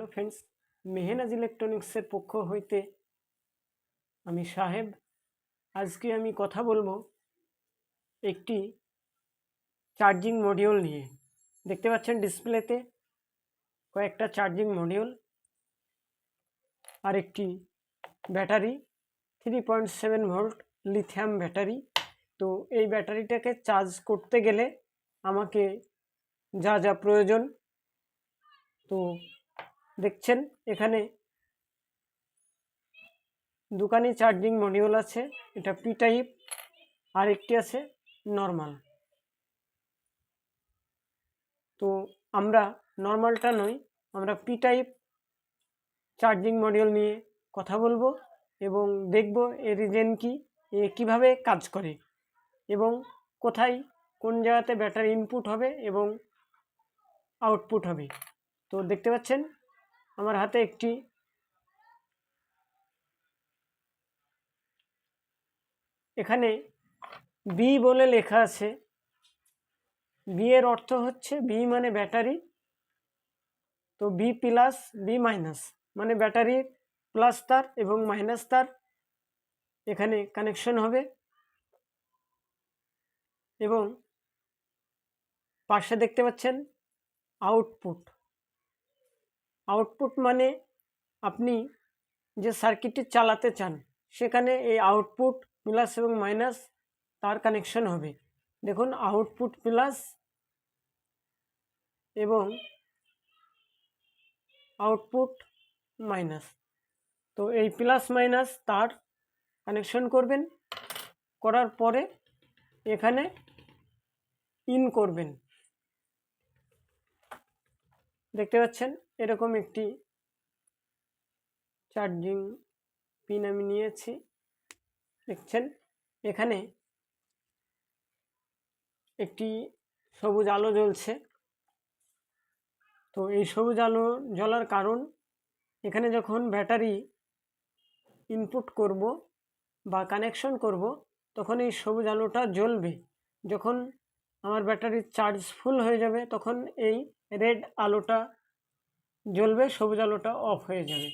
Hello friends, Mehnaz ইলেকট্রনিক্সের পক্ষ হইতে আমি সাহেব। আজকে আমি কথা বলবো একটি চার্জিং মডিউল নিয়ে। দেখতে পাচ্ছেন ডিসপ্লেতে কয়েকটা চার্জিং মডিউল আর একটি ব্যাটারি 3.7 ভোল্ট লিথিয়াম ব্যাটারি। তো এই ব্যাটারিটাকে চার্জ করতে গেলে আমাকে যা যা প্রয়োজন, তো দেখছেন এখানে দোকানি চার্জিং মডিউল আছে, এটা পি টাইপ, আর একটি আছে নর্মাল। তো আমরা নর্মালটা নই, আমরা পি টাইপ চার্জিং মডিউল নিয়ে কথা বলবো এবং দেখব এর রিজন কি, এ কীভাবে কাজ করে এবং কোথায় কোন জায়গাতে ব্যাটারি ইনপুট হবে এবং আউটপুট হবে। তো দেখতে পাচ্ছেন আমার হাতে একটি এখানে বি বলে লেখা আছে। বি এর অর্থ হচ্ছে, বি মানে ব্যাটারি, তো বি প্লাস বি মাইনাস মানে ব্যাটারির প্লাস তার এবং মাইনাস তার এখানে কানেকশন হবে। এবং পাশে দেখতে পাচ্ছেন আউটপুট। আউটপুট মানে আপনি যে সার্কিটটি চালাতে চান সেখানে এই আউটপুট প্লাস এবং মাইনাস তার কানেকশন হবে। দেখুন আউটপুট প্লাস এবং আউটপুট মাইনাস, তো এই প্লাস মাইনাস তার কানেকশন করবেন, করার পরে এখানে ইন করবেন। দেখতে পাচ্ছেন এরকম একটি চার্জিং পিন আমি নিয়েছি। দেখছেন এখানে একটি সবুজ আলো জ্বলছে। তো এই সবুজ আলো জ্বলার কারণ, এখানে যখন ব্যাটারি ইনপুট করব বা কানেকশন করব তখন এই সবুজ আলোটা জ্বলবে। যখন আমার ব্যাটারির চার্জ ফুল হয়ে যাবে তখন এই রেড আলোটা জ্বলবে, সবুজ আলোটা অফ হয়ে যাবে।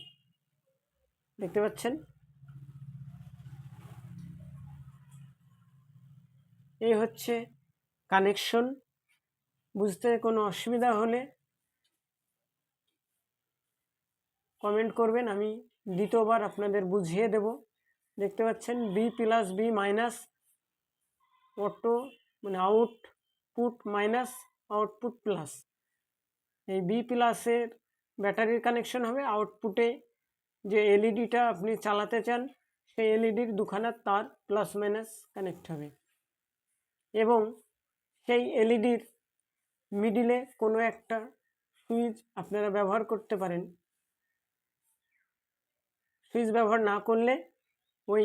দেখতে পাচ্ছেন এই হচ্ছে কানেকশন। বুঝতে কোনো অসুবিধা হলে কমেন্ট করবেন, আমি দ্বিতীয়বার আপনাদের বুঝিয়ে দেব। দেখতে পাচ্ছেন B plus B minus, auto মানে আউটপুট মাইনাস আউটপুট প্লাস। এই বি প্লাসের ব্যাটারির কানেকশন হবে, আউটপুটে যে এলইডিটা আপনি চালাতে চান সেই এলইডির দুখানা তার প্লাস মাইনাস কানেক্ট হবে এবং সেই এলইডির মিডিলে কোনো একটা সুইচ আপনারা ব্যবহার করতে পারেন। সুইচ ব্যবহার না করলে ওই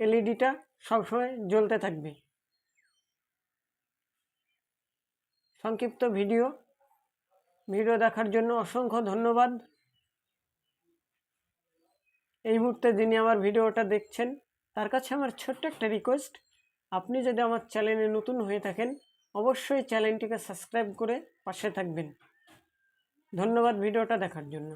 এলইডিটা সবসময় জ্বলতে থাকবে। সংক্ষিপ্ত ভিডিও দেখার জন্য অসংখ্য ধন্যবাদ। এই মুহূর্তে যিনি আমার ভিডিওটা দেখছেন তার কাছে আমার ছোট্ট একটা রিকোয়েস্ট, আপনি যদি আমার চ্যানেলে নতুন হয়ে থাকেন অবশ্যই চ্যানেলটিকে সাবস্ক্রাইব করে পাশে থাকবেন। ধন্যবাদ ভিডিওটা দেখার জন্য।